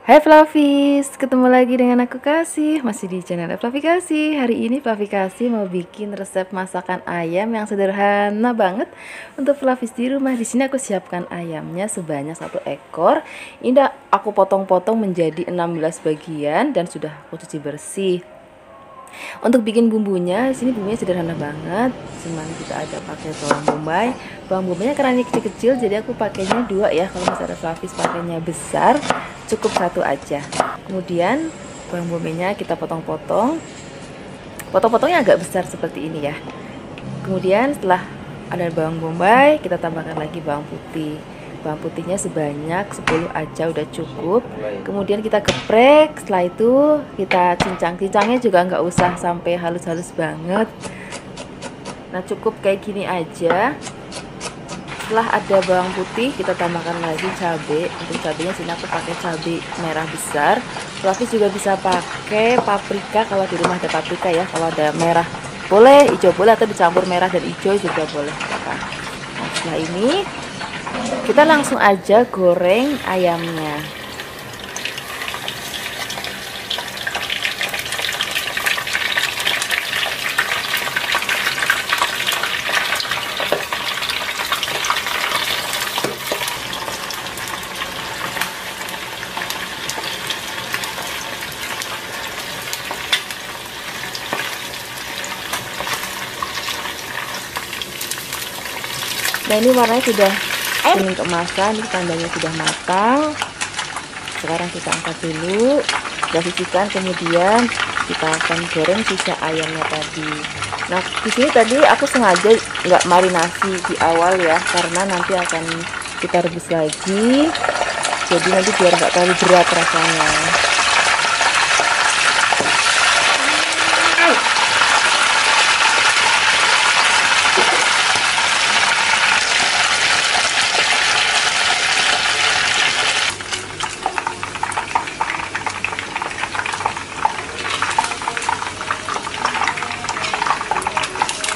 Hai Flavis, ketemu lagi dengan aku Kasih, masih di channel Flavi Kasih. Hari ini Flavi Kasih mau bikin resep masakan ayam yang sederhana banget untuk Flavis di rumah. Di sini aku siapkan ayamnya sebanyak 1 ekor. Ini aku potong-potong menjadi 16 bagian dan sudah aku cuci bersih. Untuk bikin bumbunya, di sini bumbunya sederhana banget. Cuman kita ada pakai bawang bombay. Bawang bombaynya karena ini kecil-kecil, jadi aku pakainya 2 ya. Kalau misalnya Flavis pakainya besar, cukup 1 aja. Kemudian bawang bombaynya kita potong-potong. Potong-potongnya agak besar seperti ini ya. Kemudian setelah ada bawang bombay, kita tambahkan lagi bawang putih. Bawang putihnya sebanyak 10 aja udah cukup. Kemudian kita geprek. Setelah itu kita cincang-cincangnya juga nggak usah sampai halus-halus banget. Nah, cukup kayak gini aja. Setelah ada bawang putih, kita tambahkan lagi cabai. Untuk cabenya sini aku pakai cabai merah besar. Flavis juga bisa pakai paprika kalau di rumah ada paprika ya. Kalau ada merah boleh, hijau boleh, atau dicampur merah dan hijau juga boleh. Nah, setelah ini kita langsung aja goreng ayamnya. Nah, ini warnanya sudah kuning keemasan, ini tandanya sudah matang. Sekarang kita angkat dulu, kita sisihkan, kemudian kita akan goreng sisa ayamnya tadi. Nah, di sini tadi aku sengaja nggak marinasi di awal ya, karena nanti akan kita rebus lagi, jadi nanti biar nggak terlalu berat rasanya.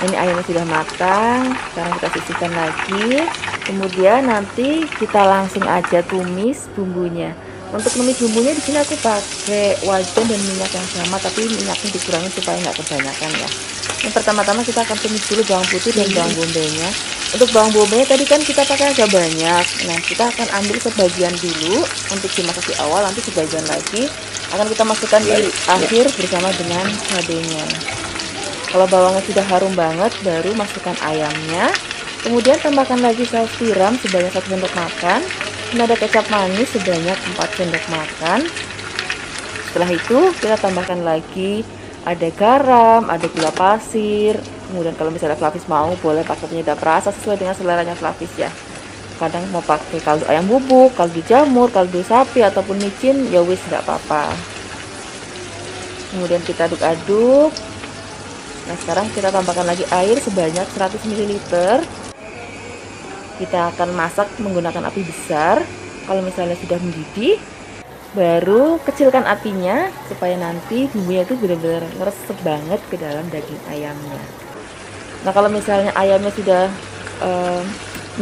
Ini ayamnya sudah matang, sekarang kita sisihkan lagi. Kemudian nanti kita langsung aja tumis bumbunya. Untuk tumis bumbunya di sini aku pakai wajan dan minyak yang sama, tapi minyaknya dikurangi supaya nggak kebanyakan ya. Yang pertama-tama kita akan tumis dulu bawang putih dan bawang bombaynya. Untuk bawang bombaynya tadi kan kita pakai agak banyak. Nah, kita akan ambil sebagian dulu untuk dimasak di awal, nanti sebagian lagi akan kita masukkan di akhir bersama dengan cabenya. Kalau bawangnya sudah harum banget, baru masukkan ayamnya. Kemudian tambahkan lagi saus tiram sebanyak 1 sendok makan. Ini ada kecap manis sebanyak 4 sendok makan. Setelah itu kita tambahkan lagi ada garam, ada gula pasir. Kemudian kalau misalnya Flavis mau, boleh pakai penyedap rasa sesuai dengan seleranya Flavis ya. Kadang mau pakai kaldu ayam bubuk, kaldu jamur, kaldu sapi, ataupun micin, ya wis nggak apa-apa. Kemudian kita aduk-aduk. Nah, sekarang kita tambahkan lagi air sebanyak 100 ml. Kita akan masak menggunakan api besar. Kalau misalnya sudah mendidih, baru kecilkan apinya supaya nanti bumbunya itu benar-benar meresap banget ke dalam daging ayamnya. Nah, kalau misalnya ayamnya sudah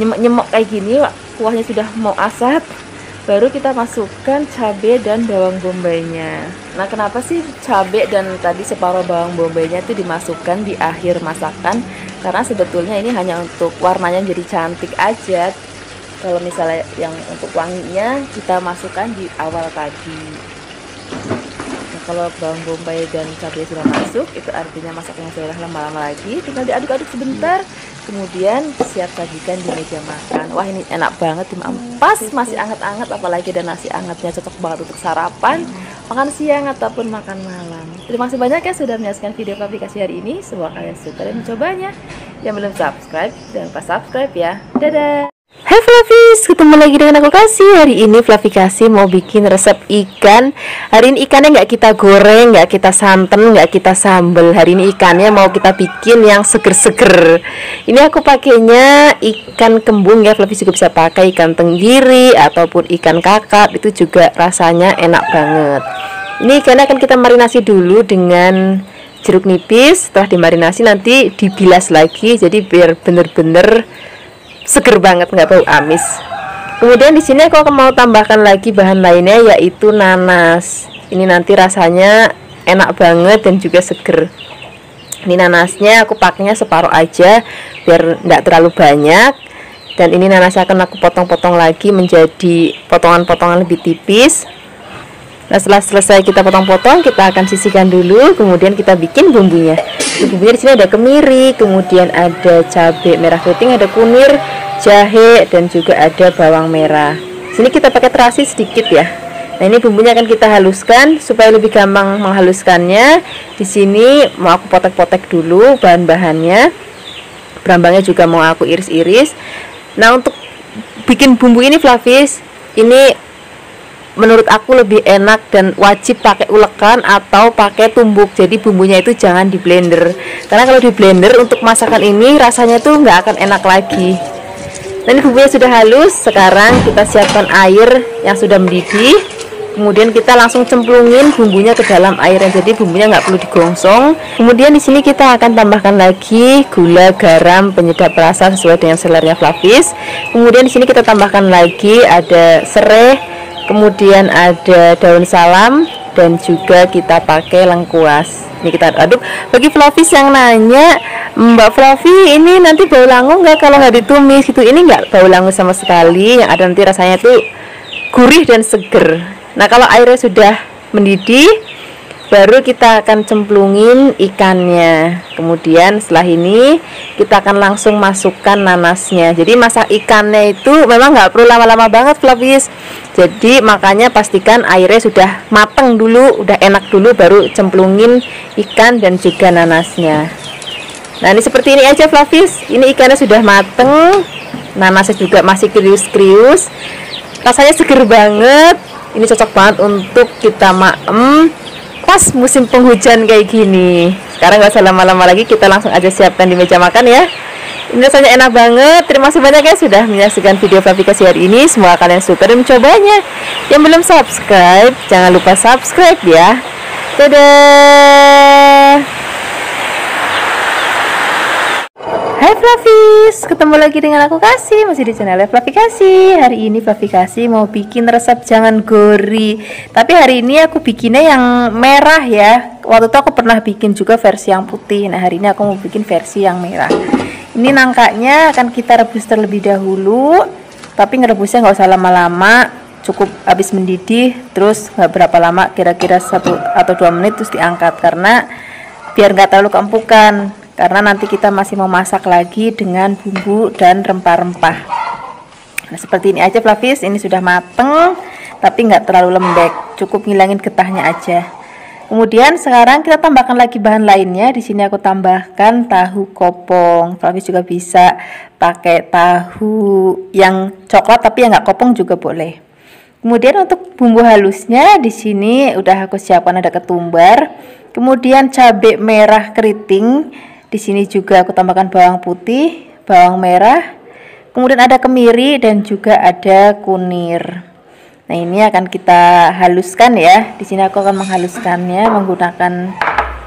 nyemek-nyemek kayak gini, kuahnya sudah mau asat, baru kita masukkan cabai dan bawang bombaynya. Nah, kenapa sih cabai dan tadi separuh bawang bombaynya itu dimasukkan di akhir masakan? Karena sebetulnya ini hanya untuk warnanya jadi cantik aja. Kalau misalnya yang untuk wanginya kita masukkan di awal tadi. Nah, kalau bawang bombay dan cabai sudah masuk, itu artinya masaknya sudah lama-lama lagi. Tinggal diaduk-aduk sebentar. Kemudian siap sajikan di meja makan. Wah, ini enak banget, pas masih anget-anget, apalagi ada nasi angetnya, cocok banget untuk sarapan, makan siang ataupun makan malam. Terima kasih banyak ya sudah menyaksikan video aplikasi hari ini. Semoga kalian suka dan mencobanya. Yang belum subscribe, jangan lupa subscribe ya. Dadah. Hai Flavis, ketemu lagi dengan aku Kasih. Hari ini Flavi Kasih mau bikin resep ikan. Hari ini ikannya nggak kita goreng, nggak kita santen, nggak kita sambel. Hari ini ikannya mau kita bikin yang seger-seger. Ini aku pakainya ikan kembung ya. Flavi juga bisa pakai ikan tenggiri ataupun ikan kakap. Itu juga rasanya enak banget. Ini ikannya akan kita marinasi dulu dengan jeruk nipis. Setelah dimarinasi nanti dibilas lagi, jadi biar bener-bener seger banget, nggak bau amis. Kemudian di sini aku akan mau tambahkan lagi bahan lainnya, yaitu nanas. Ini nanti rasanya enak banget dan juga seger. Ini nanasnya aku pakainya separuh aja biar tidak terlalu banyak. Dan ini nanasnya akan aku potong-potong lagi menjadi potongan-potongan lebih tipis. Nah, setelah selesai kita potong-potong, kita akan sisihkan dulu. Kemudian kita bikin bumbunya. Bumbunya di sini ada kemiri, kemudian ada cabai merah keriting, ada kunir, jahe, dan juga ada bawang merah. Sini kita pakai terasi sedikit ya. Nah, ini bumbunya akan kita haluskan supaya lebih gampang menghaluskannya. Di sini mau aku potek-potek dulu bahan-bahannya. Berambangnya juga mau aku iris-iris. Nah, untuk bikin bumbu ini Flavis, ini menurut aku lebih enak dan wajib pakai ulekan atau pakai tumbuk. Jadi bumbunya itu jangan di blender, karena kalau di blender untuk masakan ini rasanya tuh nggak akan enak lagi. Nah, ini bumbunya sudah halus. Sekarang kita siapkan air yang sudah mendidih. Kemudian kita langsung cemplungin bumbunya ke dalam airnya, jadi bumbunya nggak perlu digongsong. Kemudian di sini kita akan tambahkan lagi gula, garam, penyedap rasa sesuai dengan selernya Flavis. Kemudian di sini kita tambahkan lagi ada serai, kemudian ada daun salam, dan juga kita pakai lengkuas. Ini kita aduk. Bagi Flavis yang nanya, Mbak Flavi, ini nanti bau langu nggak kalau nggak ditumis gitu? Ini nggak bau langu sama sekali. Yang ada nanti rasanya tuh gurih dan seger. Nah, kalau airnya sudah mendidih, baru kita akan cemplungin ikannya. Kemudian setelah ini kita akan langsung masukkan nanasnya. Jadi masak ikannya itu memang nggak perlu lama-lama banget Flavis. Jadi makanya pastikan airnya sudah mateng dulu, udah enak dulu, baru cemplungin ikan dan juga nanasnya. Nah, ini seperti ini aja Flavis. Ini ikannya sudah mateng, nanasnya juga masih krius-krius, rasanya seger banget. Ini cocok banget untuk kita maem pas musim penghujan kayak gini. Sekarang nggak usah lama-lama lagi, kita langsung aja siapkan di meja makan ya. Ini rasanya enak banget. Terima kasih banyak ya sudah menyaksikan video Flavi kasih hari ini. Semoga kalian suka dan mencobanya. Yang belum subscribe, jangan lupa subscribe ya. Dadah. Hai Flavis, ketemu lagi dengan aku Kasih, masih di channel Flavi Kasih. Hari ini Flavi Kasih mau bikin resep jangan gori. Tapi hari ini aku bikinnya yang merah ya. Waktu itu aku pernah bikin juga versi yang putih. Nah, hari ini aku mau bikin versi yang merah. Ini nangkanya akan kita rebus terlebih dahulu. Tapi ngerebusnya nggak usah lama-lama, cukup habis mendidih. Terus nggak berapa lama, kira-kira 1 atau 2 menit terus diangkat. Karena biar nggak terlalu keempukan. Karena nanti kita masih mau masak lagi dengan bumbu dan rempah-rempah. Nah, seperti ini aja Flavis, ini sudah mateng tapi nggak terlalu lembek, cukup ngilangin getahnya aja. Kemudian sekarang kita tambahkan lagi bahan lainnya. Di sini aku tambahkan tahu kopong. Flavis juga bisa pakai tahu yang coklat tapi yang nggak kopong juga boleh. Kemudian untuk bumbu halusnya di sini udah aku siapkan, ada ketumbar, kemudian cabai merah keriting. Di sini juga aku tambahkan bawang putih, bawang merah, kemudian ada kemiri dan juga ada kunir. Nah, ini akan kita haluskan ya. Di sini aku akan menghaluskannya menggunakan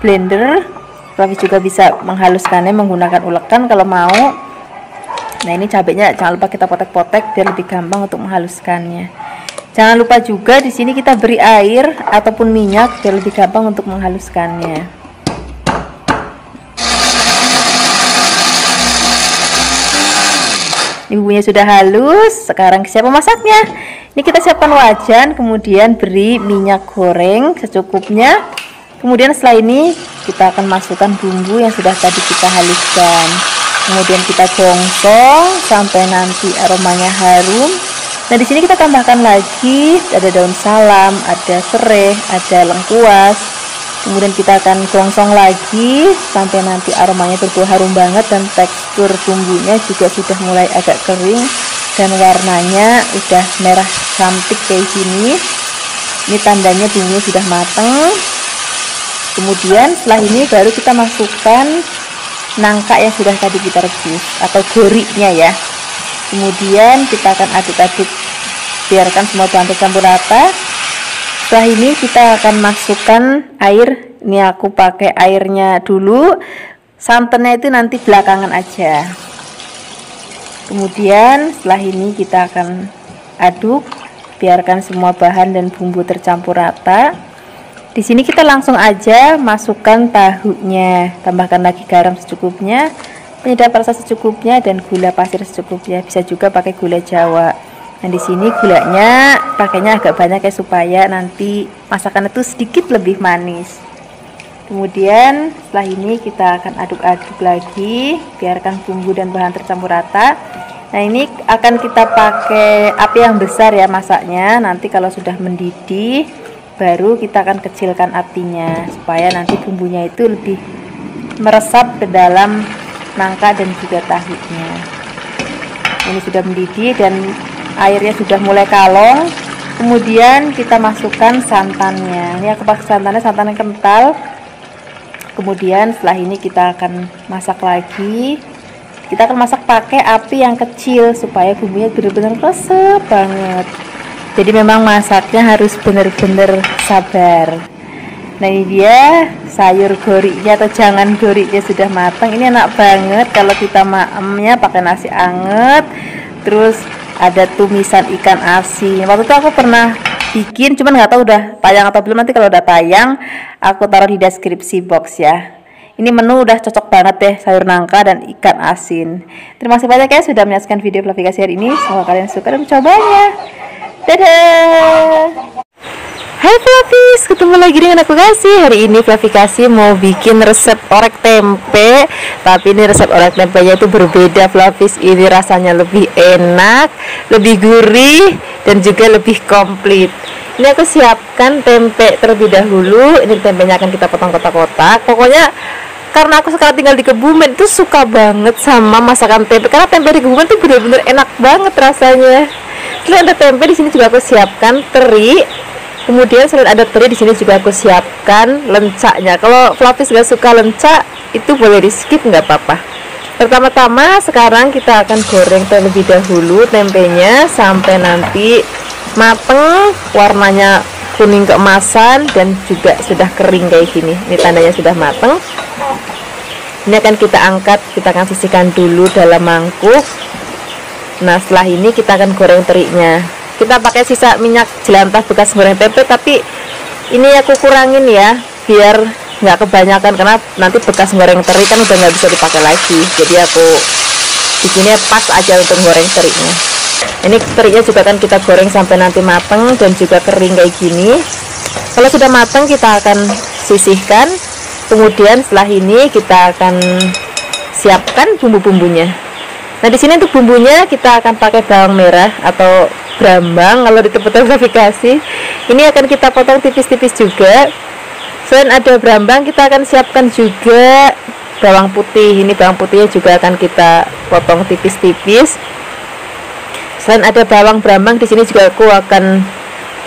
blender. Flavis juga bisa menghaluskannya menggunakan ulekan kalau mau. Nah, ini cabenya jangan lupa kita potek-potek biar lebih gampang untuk menghaluskannya. Jangan lupa juga di sini kita beri air ataupun minyak biar lebih gampang untuk menghaluskannya. Bumbunya sudah halus, sekarang siap memasaknya. Ini kita siapkan wajan, kemudian beri minyak goreng secukupnya. Kemudian setelah ini kita akan masukkan bumbu yang sudah tadi kita haluskan. Kemudian kita gongsong sampai nanti aromanya harum. Nah, di sini kita tambahkan lagi ada daun salam, ada serai, ada lengkuas. Kemudian kita akan gongsong lagi sampai nanti aromanya berbau harum banget dan tekstur bumbunya juga sudah mulai agak kering dan warnanya udah merah cantik kayak gini. Ini tandanya bumbunya sudah matang. Kemudian setelah ini baru kita masukkan nangka yang sudah tadi kita rebus atau gorinya ya. Kemudian kita akan aduk-aduk, biarkan semua bahan tercampur rata. Setelah ini kita akan masukkan air. Ini aku pakai airnya dulu, santannya itu nanti belakangan aja. Kemudian setelah ini kita akan aduk-aduk, biarkan semua bahan dan bumbu tercampur rata. Di sini kita langsung aja masukkan tahunya, tambahkan lagi garam secukupnya, penyedap rasa secukupnya, dan gula pasir secukupnya. Bisa juga pakai gula Jawa. Nah, di sini gulanya pakainya agak banyak ya, supaya nanti masakan itu sedikit lebih manis. Kemudian setelah ini kita akan aduk-aduk lagi, biarkan bumbu dan bahan tercampur rata. Nah, ini akan kita pakai api yang besar ya masaknya. Nanti kalau sudah mendidih, baru kita akan kecilkan apinya, supaya nanti bumbunya itu lebih meresap ke dalam nangka dan juga tahunya. Ini sudah mendidih dan airnya sudah mulai kalong. Kemudian kita masukkan santannya. Ini aku pakai santan yang kental. Kemudian setelah ini kita akan masak lagi. Kita akan masak pakai api yang kecil supaya bumbunya benar-benar resep banget. Jadi memang masaknya harus benar-benar sabar. Nah, ini dia sayur goriknya atau jangan goriknya sudah matang. Ini enak banget kalau kita maemnya pakai nasi anget. Terus ada tumisan ikan asin. Waktu itu aku pernah bikin, cuman nggak tahu udah tayang atau belum. Nanti kalau udah tayang, aku taruh di deskripsi box ya. Ini menu udah cocok banget deh, sayur nangka dan ikan asin. Terima kasih banyak ya sudah menyaksikan video Flavikasi hari ini. Semoga kalian suka dan mencobanya. Dadah. Hai Flavis, ketemu lagi dengan aku Kasih. Hari ini Flavikasi mau bikin resep orek tempe. Tapi ini resep orek tempenya itu berbeda Flavis. Ini rasanya lebih enak, lebih gurih, dan juga lebih komplit. Ini aku siapkan tempe terlebih dahulu. Ini tempenya akan kita potong kotak-kotak. Pokoknya karena aku sekarang tinggal di Kebumen tuh suka banget sama masakan tempe. Karena tempe di Kebumen tuh bener-bener enak banget rasanya. Selain ada tempe, di sini juga aku siapkan teri. Kemudian selain ada teri, di sini juga aku siapkan lencaknya. Kalau Flavis gak suka lencak, itu boleh di skip, nggak apa-apa. Pertama-tama sekarang kita akan goreng terlebih dahulu tempenya sampai nanti mateng, warnanya kuning keemasan dan juga sudah kering kayak gini. Ini tandanya sudah mateng. Ini akan kita angkat, kita akan sisihkan dulu dalam mangkuk. Nah, setelah ini kita akan goreng terinya. Kita pakai sisa minyak jelantah bekas goreng tempe, tapi ini aku kurangin ya, biar nggak kebanyakan, karena nanti bekas goreng teri kan udah nggak bisa dipakai lagi. Jadi aku di sini pas aja untuk goreng terinya. Ini terinya juga kan kita goreng sampai nanti mateng dan juga kering kayak gini. Kalau sudah mateng kita akan sisihkan. Kemudian setelah ini kita akan siapkan bumbu-bumbunya. Nah, di sini untuk bumbunya kita akan pakai bawang merah atau brambang kalau di tempat Flavikasi. Ini akan kita potong tipis-tipis juga. Selain ada brambang, kita akan siapkan juga bawang putih. Ini bawang putihnya juga akan kita potong tipis-tipis. Selain ada bawang brambang, di sini juga aku akan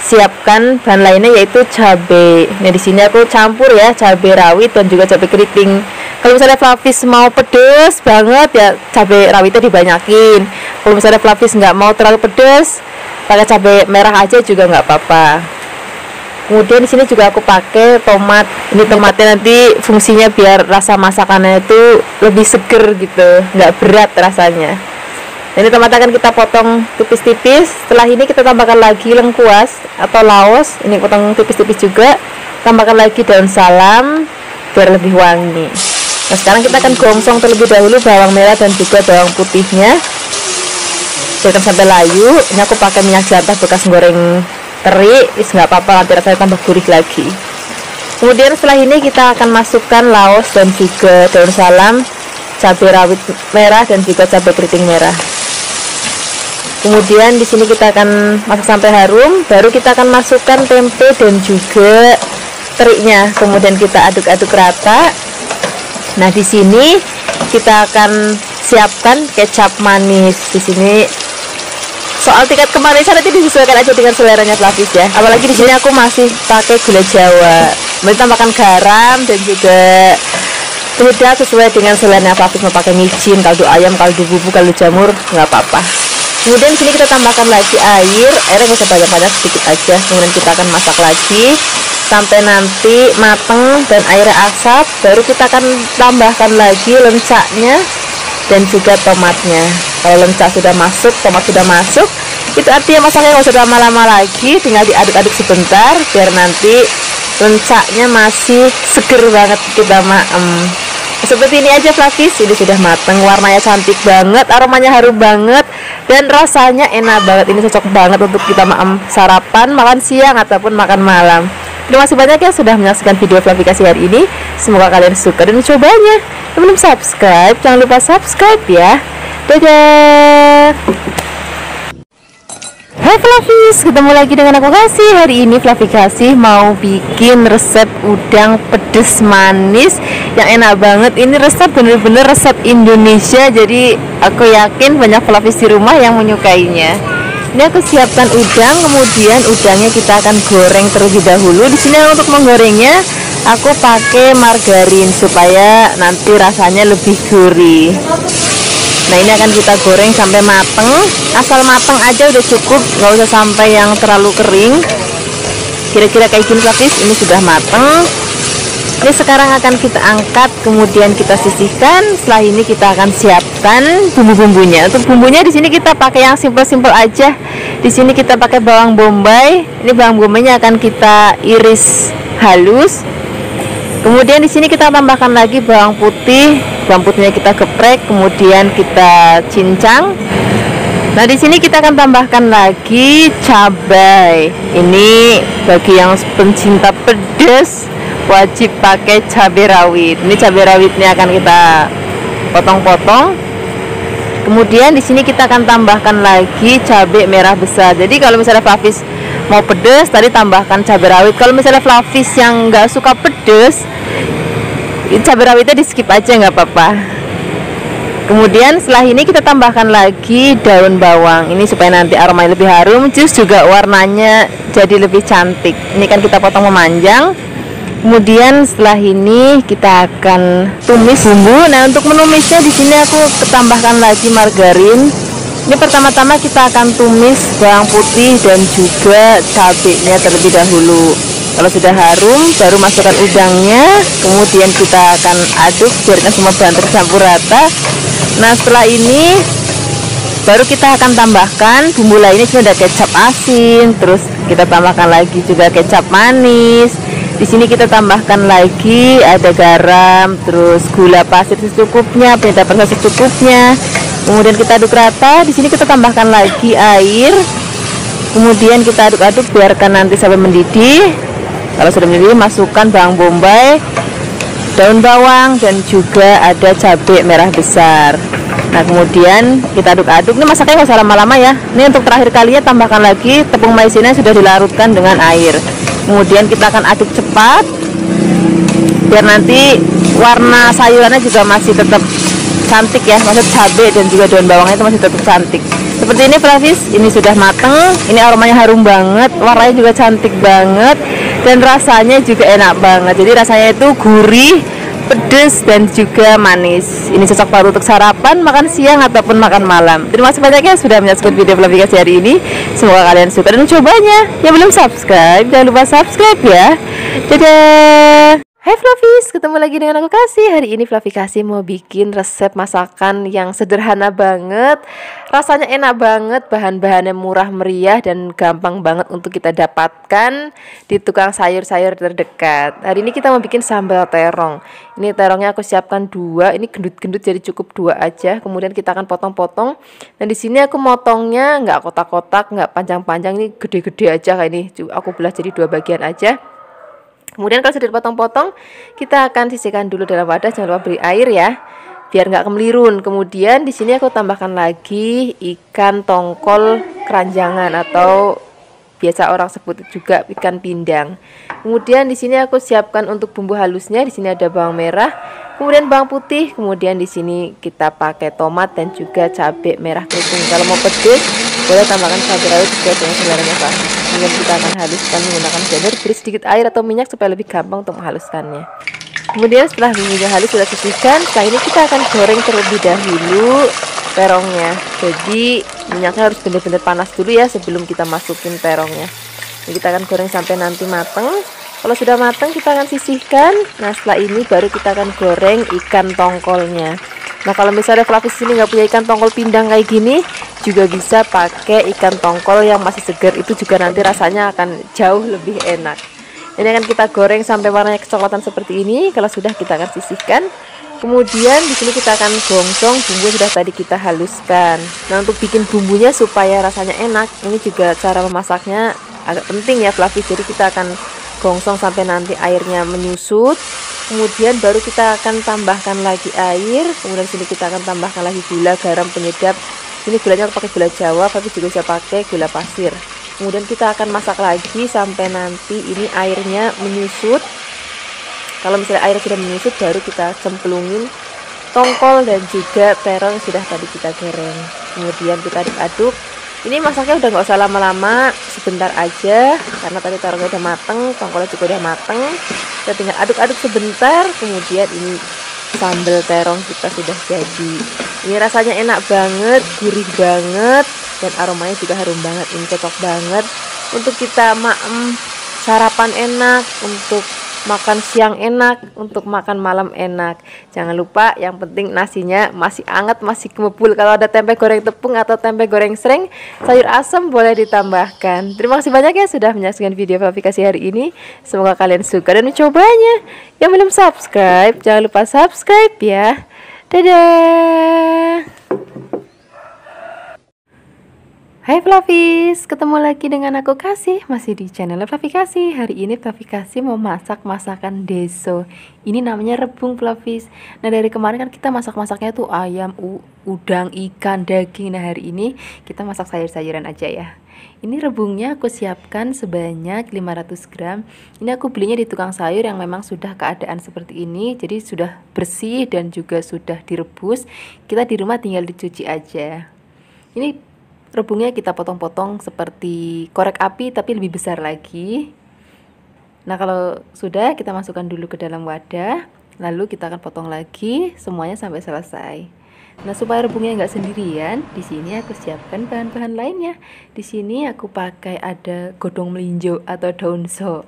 siapkan bahan lainnya yaitu cabai. Nah, di sini aku campur ya cabai rawit dan juga cabai keriting. Kalau misalnya Flavis mau pedes banget ya cabai rawitnya dibanyakin. Kalau misalnya Flavis nggak mau terlalu pedes, pakai cabai merah aja juga nggak apa-apa. Kemudian di sini juga aku pakai tomat. Ini tomatnya nanti fungsinya biar rasa masakannya itu lebih seger gitu, nggak berat rasanya. Ini tomat akan kita potong tipis-tipis. Setelah ini kita tambahkan lagi lengkuas atau laos. Ini potong tipis-tipis juga. Tambahkan lagi daun salam biar lebih wangi. Nah, sekarang kita akan gongsong terlebih dahulu bawang merah dan juga bawang putihnya. Biarkan sampai layu. Ini aku pakai minyak jelantah bekas goreng teri. Nggak apa-apa, nanti rasanya tambah gurih lagi. Kemudian setelah ini kita akan masukkan laos dan juga daun salam, cabai rawit merah dan juga cabai keriting merah. Kemudian di sini kita akan masak sampai harum, baru kita akan masukkan tempe dan juga terinya. Kemudian kita aduk-aduk rata. Nah, di sini kita akan siapkan kecap manis. Di sini soal tingkat kemanisan nanti disesuaikan aja dengan seleranya Flavis ya. Apalagi di sini aku masih pakai gula Jawa. Kemudian tambahkan garam dan juga penyedap sesuai dengan seleranya Flavis. Mau pakai micin, kaldu ayam, kaldu bubuk, kaldu jamur, nggak apa-apa. Kemudian di sini kita tambahkan lagi airnya nggak usah banyak-banyak, sedikit aja. Kemudian kita akan masak lagi sampai nanti mateng dan airnya asap. Baru kita akan tambahkan lagi lencaknya dan juga tomatnya. Kalau lencak sudah masuk, tomat sudah masuk, Itu artinya masaknya nggak usah lama-lama lagi, tinggal diaduk-aduk sebentar biar nanti lencaknya masih seger banget kita seperti ini aja Flavis. Ini sudah mateng, warnanya cantik banget, aromanya harum banget, dan rasanya enak banget. Ini cocok banget untuk kita sarapan, makan siang ataupun makan malam. Terima kasih banyak ya sudah menyaksikan video Flavikasi hari ini. Semoga kalian suka dan mencobanya. Yang belum subscribe, jangan lupa subscribe ya. Dadah. Hai Flavis, ketemu lagi dengan aku Kasih. Hari ini Flavikasi mau bikin resep udang pedes manis yang enak banget. Ini resep bener-bener resep Indonesia, jadi aku yakin banyak Flavis di rumah yang menyukainya. Ini aku siapkan udang, kemudian udangnya kita akan goreng terlebih dahulu. Di sini untuk menggorengnya aku pakai margarin supaya nanti rasanya lebih gurih. Nah, ini akan kita goreng sampai mateng. Asal mateng aja udah cukup, nggak usah sampai yang terlalu kering. Kira-kira kayak gini Flavis, ini sudah mateng. Ini sekarang akan kita angkat, kemudian kita sisihkan. Setelah ini kita akan siapkan bumbu-bumbunya. Untuk bumbunya di sini kita pakai yang simple-simple aja. Di sini kita pakai bawang bombay. Ini bawang bombaynya akan kita iris halus. Kemudian di sini kita tambahkan lagi bawang putih. Bawang putihnya kita geprek, kemudian kita cincang. Nah, di sini kita akan tambahkan lagi cabai. Ini bagi yang pencinta pedas wajib pakai cabai rawit. Ini cabai rawitnya akan kita potong-potong. Kemudian di sini kita akan tambahkan lagi cabai merah besar. Jadi kalau misalnya Flavis mau pedas, tadi tambahkan cabai rawit. Kalau misalnya Flavis yang nggak suka pedas, cabai rawitnya di skip aja nggak apa-apa. Kemudian setelah ini kita tambahkan lagi daun bawang. Ini supaya nanti aromanya lebih harum, jus juga warnanya jadi lebih cantik. Ini kan kita potong memanjang. Kemudian setelah ini kita akan tumis bumbu. Nah, untuk menumisnya di sini aku tambahkan lagi margarin. Ini pertama-tama kita akan tumis bawang putih dan juga cabenya terlebih dahulu. Kalau sudah harum, baru masukkan udangnya. Kemudian kita akan aduk biarkan semua bahan tercampur rata. Nah, setelah ini baru kita akan tambahkan bumbu lainnya. Sudah ada kecap asin, terus kita tambahkan lagi juga kecap manis. Di sini kita tambahkan lagi ada garam, terus gula pasir secukupnya, penyedap rasa secukupnya. Kemudian kita aduk rata. Di sini kita tambahkan lagi air. Kemudian kita aduk-aduk biarkan nanti sampai mendidih. Kalau sudah mendidih, masukkan bawang bombay, daun bawang, dan juga ada cabai merah besar. Nah, kemudian kita aduk-aduk. Ini masaknya nggak usah lama-lama ya. Ini untuk terakhir kalinya tambahkan lagi tepung maizena yang sudah dilarutkan dengan air. Kemudian kita akan aduk cepat biar nanti warna sayurannya juga masih tetap cantik ya. Maksud cabai dan juga daun bawangnya itu masih tetap cantik. Seperti ini Flavis, ini sudah mateng. Ini aromanya harum banget, warnanya juga cantik banget, dan rasanya juga enak banget. Jadi rasanya itu gurih, pedas, dan juga manis. Ini cocok banget untuk sarapan, makan siang ataupun makan malam. Terima kasih banyak ya sudah menyaksikan video Flavikasi hari ini. Semoga kalian suka dan mencobanya. Yang belum subscribe, jangan lupa subscribe ya. Dadah. Hai Flavis, ketemu lagi dengan aku Kasih. Hari ini Flavikasi mau bikin resep masakan yang sederhana banget, rasanya enak banget, bahan-bahannya murah meriah dan gampang banget untuk kita dapatkan di tukang sayur-sayur terdekat. Hari ini kita mau bikin sambal terong. Ini terongnya aku siapkan 2, ini gendut-gendut jadi cukup 2 aja. Kemudian kita akan potong-potong. Dan di sini aku motongnya nggak kotak-kotak, nggak panjang-panjang, ini gede-gede aja kayak ini. Aku belah jadi 2 bagian aja. Kemudian kalau sudah dipotong-potong, kita akan sisihkan dulu dalam wadah. Jangan lupa beri air ya, biar nggak kemelirun. Kemudian di sini aku tambahkan lagi ikan tongkol keranjangan atau biasa orang sebut juga ikan pindang. Kemudian di sini aku siapkan untuk bumbu halusnya. Di sini ada bawang merah, kemudian bawang putih, kemudian di sini kita pakai tomat dan juga cabai merah keriting. Kalau mau pedas, boleh tambahkan cabai rawit sesuai dengan seleranya Pak. Kemudian kita akan haluskan menggunakan blender, beri sedikit air atau minyak supaya lebih gampang untuk menghaluskannya. Kemudian setelah bumbunya halus sudah sisihkan, setelah ini kita akan goreng terlebih dahulu terongnya. Jadi minyaknya harus benar-benar panas dulu ya sebelum kita masukin terongnya. Jadi kita akan goreng sampai nanti mateng. Kalau sudah mateng kita akan sisihkan. Nah, setelah ini baru kita akan goreng ikan tongkolnya. Nah kalau misalnya Flavis ini nggak punya ikan tongkol pindang kayak gini, juga bisa pakai ikan tongkol yang masih segar, itu juga nanti rasanya akan jauh lebih enak. Ini akan kita goreng sampai warnanya kecoklatan seperti ini. Kalau sudah, kita akan sisihkan. Kemudian di sini kita akan gongsong bumbu sudah tadi kita haluskan. Nah untuk bikin bumbunya supaya rasanya enak, ini juga cara memasaknya agak penting ya Flavis. Jadi kita akan gongsong sampai nanti airnya menyusut. Kemudian baru kita akan tambahkan lagi air. Kemudian sini kita akan tambahkan lagi gula, garam, penyedap. Ini gulanya aku pakai gula Jawa, tapi juga bisa pakai gula pasir. Kemudian kita akan masak lagi sampai nanti ini airnya menyusut. Kalau misalnya air sudah menyusut, baru kita cemplungin tongkol dan juga terong yang sudah tadi kita goreng. Kemudian kita aduk-aduk. Ini masaknya udah nggak usah lama-lama, sebentar aja karena tadi terongnya udah mateng, tongkolnya juga udah mateng. Kita tinggal aduk-aduk sebentar, kemudian ini sambal terong kita sudah jadi. Ini rasanya enak banget, gurih banget, dan aromanya juga harum banget. Ini cocok banget untuk kita sarapan enak, untuk makan siang enak, untuk makan malam enak. Jangan lupa yang penting nasinya masih hangat, masih gemebul. Kalau ada tempe goreng tepung atau tempe goreng sreng, sayur asam boleh ditambahkan. Terima kasih banyak ya sudah menyaksikan video Flavikasi hari ini. Semoga kalian suka dan mencobanya. Yang belum subscribe, jangan lupa subscribe ya. Dadah. Hai Flavis, ketemu lagi dengan aku Kasih, masih di channel Flavikasi. Hari ini Flavikasi mau masak masakan deso. Ini namanya rebung Flavis. Nah dari kemarin kan kita masak-masaknya tuh ayam, udang, ikan, daging. Nah hari ini kita masak sayur-sayuran aja ya. Ini rebungnya aku siapkan sebanyak 500 gram. Ini aku belinya di tukang sayur yang memang sudah keadaan seperti ini. Jadi sudah bersih dan juga sudah direbus. Kita di rumah tinggal dicuci aja. Ini rebungnya kita potong-potong seperti korek api tapi lebih besar lagi. Nah kalau sudah, kita masukkan dulu ke dalam wadah, lalu kita akan potong lagi semuanya sampai selesai. Nah supaya rebungnya nggak sendirian, di sini aku siapkan bahan-bahan lainnya. Di sini aku pakai ada godong melinjo atau daun so.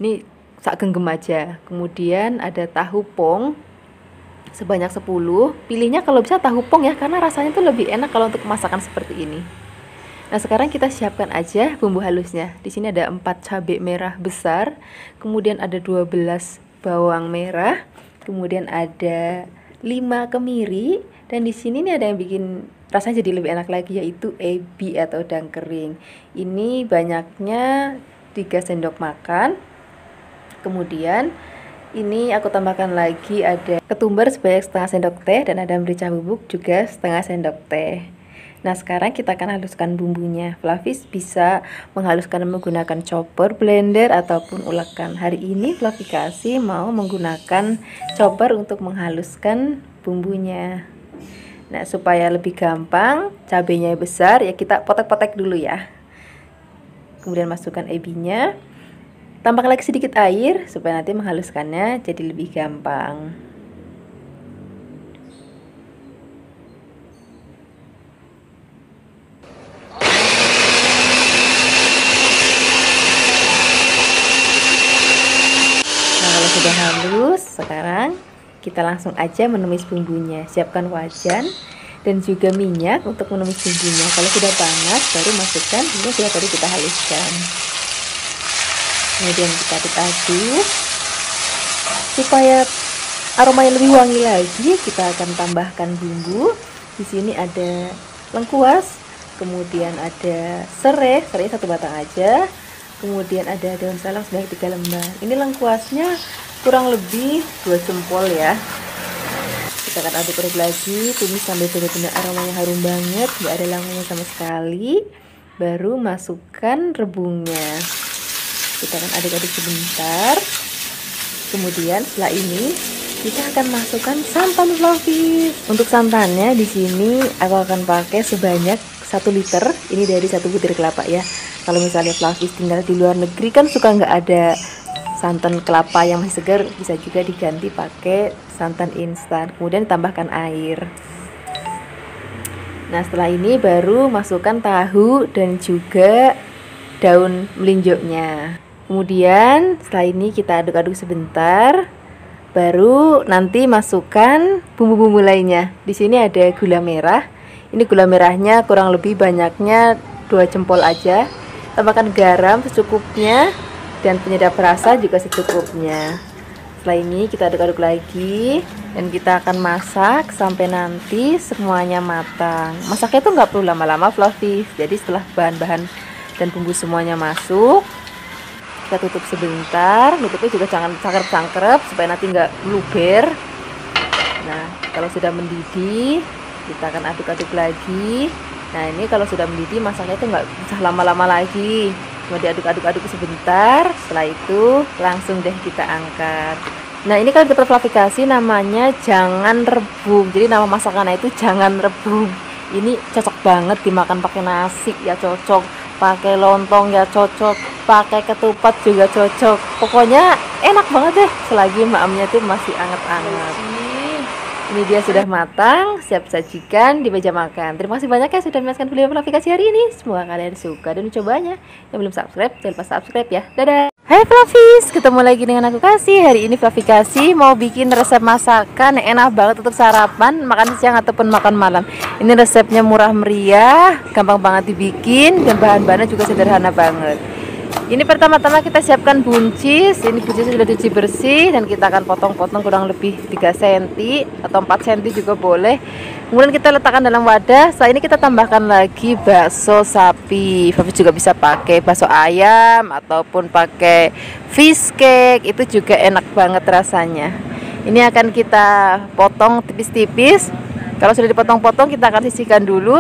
Ini sak genggam aja. Kemudian ada tahu pong sebanyak 10. Pilihnya kalau bisa tahu pong ya, karena rasanya tuh lebih enak kalau untuk masakan seperti ini. Nah sekarang kita siapkan aja bumbu halusnya. Di sini ada 4 cabai merah besar, kemudian ada 12 bawang merah, kemudian ada 5 kemiri, dan di sini nih ada yang bikin rasanya jadi lebih enak lagi, yaitu ebi atau udang kering. Ini banyaknya 3 sendok makan. Kemudian ini aku tambahkan lagi ada ketumbar sebanyak setengah sendok teh, dan ada merica bubuk juga setengah sendok teh. Nah sekarang kita akan haluskan bumbunya. Flavis bisa menghaluskan menggunakan chopper, blender, ataupun ulekan. Hari ini Flavikasi mau menggunakan chopper untuk menghaluskan bumbunya. Nah supaya lebih gampang, cabenya besar ya kita potek-potek dulu ya. Kemudian masukkan ebinya. Tambahkan lagi sedikit air supaya nanti menghaluskannya jadi lebih gampang. Nah kalau sudah halus, sekarang kita langsung aja menumis bumbunya. Siapkan wajan dan juga minyak untuk menumis bumbunya. Kalau sudah panas, baru masukkan bumbu yang sudah tadi kita haluskan. Kemudian kita aduk supaya aromanya lebih wangi lagi. Kita akan tambahkan bumbu. Di sini ada lengkuas, kemudian ada serai 1 batang aja, kemudian ada daun salam sebanyak 3 lembar. Ini lengkuasnya kurang lebih 2 jempol ya. Kita akan aduk-aduk lagi, tumis sampai benar-benar aromanya harum banget, nggak ada langunya sama sekali. Baru masukkan rebungnya. Kita akan aduk-aduk sebentar. Kemudian setelah ini kita akan masukkan santan Flavis. Untuk santannya di sini aku akan pakai sebanyak 1 liter. Ini dari 1 butir kelapa ya. Kalau misalnya Flavis tinggal di luar negeri kan suka nggak ada santan kelapa yang masih segar, bisa juga diganti pakai santan instan. Kemudian tambahkan air. Nah setelah ini baru masukkan tahu dan juga daun melinjonya. Kemudian setelah ini kita aduk-aduk sebentar. Baru nanti masukkan bumbu-bumbu lainnya. Di sini ada gula merah. Ini gula merahnya kurang lebih banyaknya 2 jempol aja. Tambahkan garam secukupnya dan penyedap rasa juga secukupnya. Setelah ini kita aduk-aduk lagi dan kita akan masak sampai nanti semuanya matang. Masaknya tuh nggak perlu lama-lama fluffy. Jadi setelah bahan-bahan dan bumbu semuanya masuk, kita tutup sebentar. Nutupnya juga jangan cangkrep-cangkrep supaya nanti nggak meluber. Nah, kalau sudah mendidih, kita akan aduk-aduk lagi. Nah, ini kalau sudah mendidih, masaknya itu nggak usah lama-lama lagi. Cuma diaduk-aduk sebentar. Setelah itu langsung deh kita angkat. Nah, ini kalau kita klasifikasi namanya jangan rebung. Jadi nama masakannya itu jangan rebung. Ini cocok banget dimakan pakai nasi ya cocok, pakai lontong ya cocok, pakai ketupat juga cocok. Pokoknya enak banget deh selagi maamnya tuh masih anget-anget. Ini dia sudah matang, siap sajikan di meja makan. Terima kasih banyak ya sudah menyaksikan video aplikasi hari ini. Semoga kalian suka dan mencobanya. Yang belum subscribe, jangan lupa subscribe ya. Dadah. Hai Fluffies, ketemu lagi dengan aku Kasih. Hari ini Fluffy mau bikin resep masakan yang enak banget untuk sarapan, makan siang ataupun makan malam. Ini resepnya murah meriah, gampang banget dibikin dan bahan-bahannya juga sederhana banget. Ini pertama-tama kita siapkan buncis. Ini buncis sudah dicuci bersih dan kita akan potong-potong kurang lebih 3 cm atau 4 cm juga boleh. Kemudian kita letakkan dalam wadah. Setelah ini kita tambahkan lagi bakso sapi. Fluffy juga bisa pakai bakso ayam ataupun pakai fish cake. Itu juga enak banget rasanya. Ini akan kita potong tipis-tipis. Kalau sudah dipotong-potong kita akan sisihkan dulu.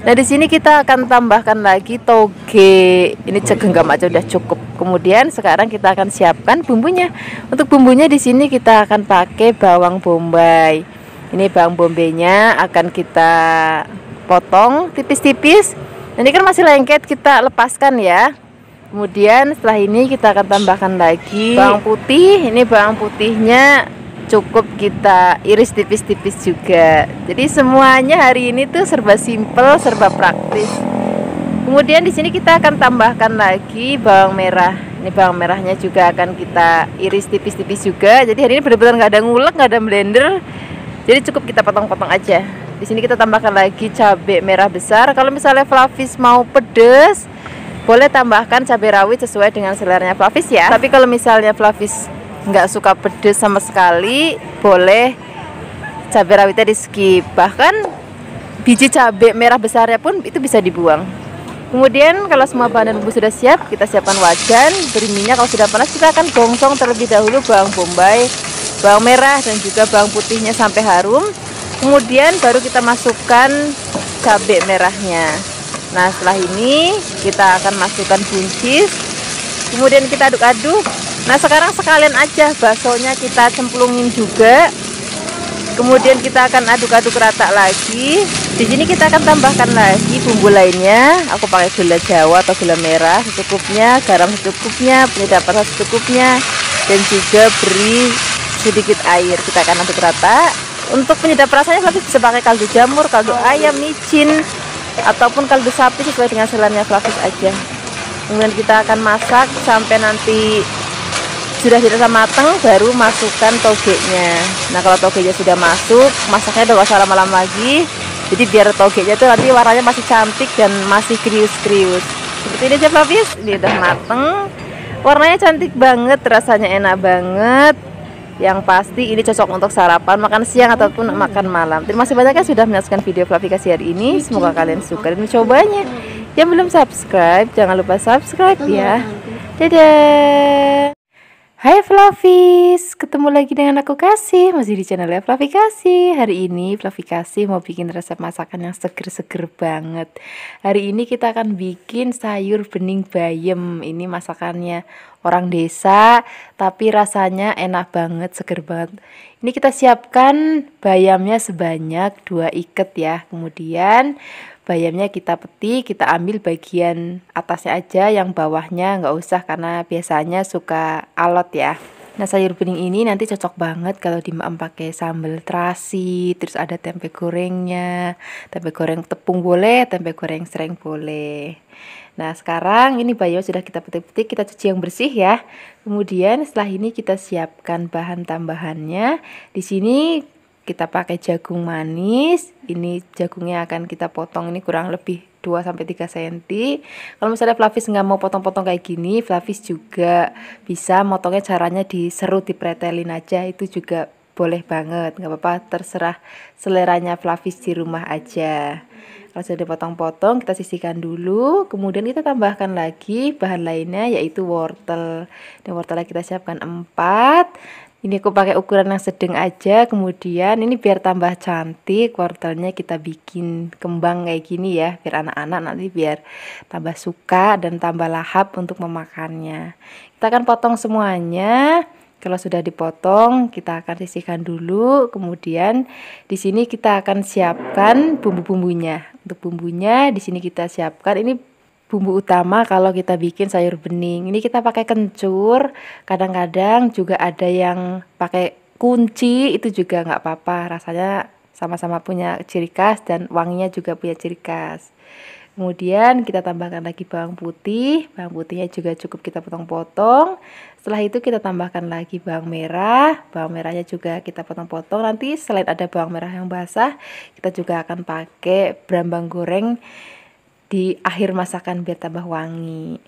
Nah, di sini kita akan tambahkan lagi toge. Ini segenggam aja udah cukup. Kemudian sekarang kita akan siapkan bumbunya. Untuk bumbunya di sini kita akan pakai bawang bombay. Ini bawang bombaynya akan kita potong tipis-tipis. Ini kan masih lengket, kita lepaskan ya. Kemudian setelah ini kita akan tambahkan lagi bawang putih. Ini bawang putihnya cukup kita iris tipis-tipis juga. Jadi semuanya hari ini tuh serba simple, serba praktis. Kemudian di sini kita akan tambahkan lagi bawang merah. Ini bawang merahnya juga akan kita iris tipis-tipis juga. Jadi hari ini benar-benar nggak ada ngulek, nggak ada blender. Jadi cukup kita potong-potong aja. Di sini kita tambahkan lagi cabai merah besar. Kalau misalnya Fluffy mau pedes, boleh tambahkan cabai rawit sesuai dengan seleranya Fluffy ya. Tapi kalau misalnya Fluffy nggak suka pedes sama sekali, boleh cabai rawitnya di skip. Bahkan biji cabai merah besarnya pun itu bisa dibuang. Kemudian kalau semua bahan dan bumbu sudah siap, kita siapkan wajan, beri minyak. Kalau sudah panas, kita akan gongsong terlebih dahulu bawang bombay, bawang merah dan juga bawang putihnya sampai harum. Kemudian baru kita masukkan cabai merahnya. Nah, setelah ini kita akan masukkan buncis. Kemudian kita aduk-aduk. Nah, sekarang sekalian aja baksonya kita cemplungin juga. Kemudian kita akan aduk-aduk rata lagi. Di sini kita akan tambahkan lagi bumbu lainnya. Aku pakai gula Jawa atau gula merah secukupnya, garam secukupnya, penyedap rasa secukupnya, dan juga beri sedikit air. Kita akan aduk rata. Untuk penyedap rasanya Fluffy bisa pakai kaldu jamur, kaldu ayam, micin, ataupun kaldu sapi sesuai dengan selernya Fluffy aja. Kemudian kita akan masak sampai nanti sudah dirasa matang, baru masukkan togenya. Nah, kalau togenya sudah masuk, masaknya udah gak usah lama-lama lagi. Jadi biar togenya tuh nanti warnanya masih cantik dan masih krius-krius. Seperti ini aja Fluffy, ini udah mateng. Warnanya cantik banget, rasanya enak banget. Yang pasti ini cocok untuk sarapan, makan siang ataupun makan malam. Terima kasih banyak ya sudah menyaksikan video Fluffy hari ini. Semoga kalian suka dan mencobanya. Yang belum subscribe, jangan lupa subscribe ya. Dadah. Hai Fluffies, ketemu lagi dengan aku Kasih, masih di channelnya Fluffy Kasih. Hari ini Fluffy Kasih mau bikin resep masakan yang seger-seger banget. Hari ini kita akan bikin sayur bening bayam. Ini masakannya orang desa, tapi rasanya enak banget, seger banget. Ini kita siapkan bayamnya sebanyak 2 ikat ya. Kemudian bayamnya kita petik, kita ambil bagian atasnya aja, yang bawahnya nggak usah karena biasanya suka alot ya. Nah, sayur bening ini nanti cocok banget kalau dimaem pakai sambal terasi, terus ada tempe gorengnya, tempe goreng tepung boleh, tempe goreng sereng boleh. Nah, sekarang ini bayam sudah kita petik-petik, kita cuci yang bersih ya. Kemudian setelah ini kita siapkan bahan tambahannya. Di sini kita pakai jagung manis. Ini jagungnya akan kita potong ini kurang lebih 2-3 cm. Kalau misalnya Flavis nggak mau potong-potong kayak gini, Flavis juga bisa motongnya caranya diserut, dipretelin aja, itu juga boleh banget, nggak apa-apa, terserah seleranya Flavis di rumah aja. Kalau sudah dipotong-potong, kita sisihkan dulu, kemudian kita tambahkan lagi bahan lainnya yaitu wortel. Ini wortelnya kita siapkan 4. Ini aku pakai ukuran yang sedang aja. Kemudian ini biar tambah cantik, wortelnya kita bikin kembang kayak gini ya, biar anak-anak nanti biar tambah suka dan tambah lahap untuk memakannya. Kita akan potong semuanya. Kalau sudah dipotong, kita akan sisihkan dulu. Kemudian di sini kita akan siapkan bumbu-bumbunya. Untuk bumbunya di sini kita siapkan ini bumbu utama kalau kita bikin sayur bening. Ini kita pakai kencur, kadang-kadang juga ada yang pakai kunci, itu juga nggak apa-apa. Rasanya sama-sama punya ciri khas dan wanginya juga punya ciri khas. Kemudian kita tambahkan lagi bawang putih. Bawang putihnya juga cukup kita potong-potong. Setelah itu kita tambahkan lagi bawang merah. Bawang merahnya juga kita potong-potong. Nanti selain ada bawang merah yang basah, kita juga akan pakai brambang goreng di akhir masakan biar tambah wangi.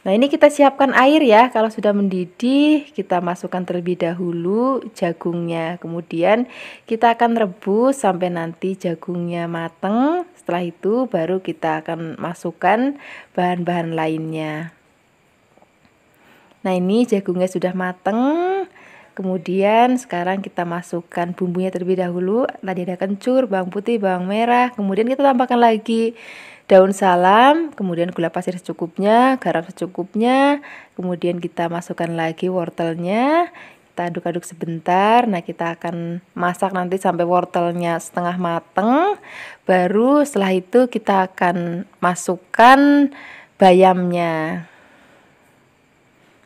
Nah, ini kita siapkan air ya. Kalau sudah mendidih, kita masukkan terlebih dahulu jagungnya. Kemudian kita akan rebus sampai nanti jagungnya mateng. Setelah itu baru kita akan masukkan bahan-bahan lainnya. Nah, ini jagungnya sudah mateng. Kemudian sekarang kita masukkan bumbunya terlebih dahulu. Tadi ada kencur, bawang putih, bawang merah. Kemudian kita tambahkan lagi daun salam, kemudian gula pasir secukupnya, garam secukupnya. Kemudian kita masukkan lagi wortelnya. Kita aduk-aduk sebentar. Nah, kita akan masak nanti sampai wortelnya setengah mateng. Baru setelah itu kita akan masukkan bayamnya.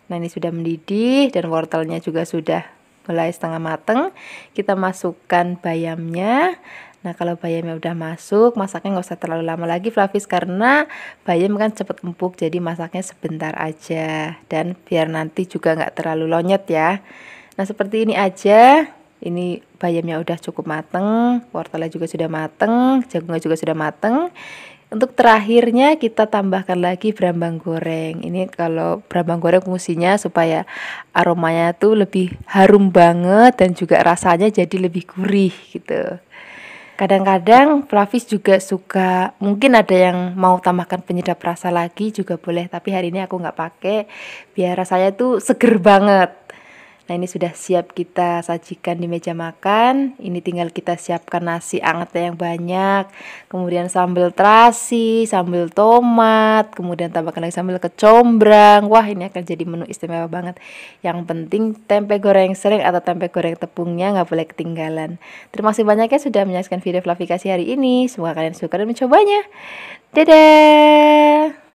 Nah, ini sudah mendidih dan wortelnya juga sudah mulai setengah mateng. Kita masukkan bayamnya. Nah, kalau bayamnya udah masuk, masaknya nggak usah terlalu lama lagi Flavis, karena bayam kan cepet empuk, jadi masaknya sebentar aja. Dan biar nanti juga nggak terlalu lonyet ya. Nah, seperti ini aja. Ini bayamnya udah cukup mateng, wortelnya juga sudah mateng, jagungnya juga sudah mateng. Untuk terakhirnya kita tambahkan lagi brambang goreng. Ini kalau brambang goreng fungsinya supaya aromanya tuh lebih harum banget dan juga rasanya jadi lebih gurih gitu. Kadang-kadang Flavis juga suka, mungkin ada yang mau tambahkan penyedap rasa lagi juga boleh, tapi hari ini aku nggak pakai biar rasanya tuh seger banget. Nah, ini sudah siap kita sajikan di meja makan. Ini tinggal kita siapkan nasi anget yang banyak, kemudian sambal terasi, sambal tomat, kemudian tambahkan lagi sambal kecombrang. Wah, ini akan jadi menu istimewa banget. Yang penting tempe goreng sering atau tempe goreng tepungnya nggak boleh ketinggalan. Terima kasih banyak ya sudah menyaksikan video Flavikasi hari ini. Semoga kalian suka dan mencobanya. Dadah!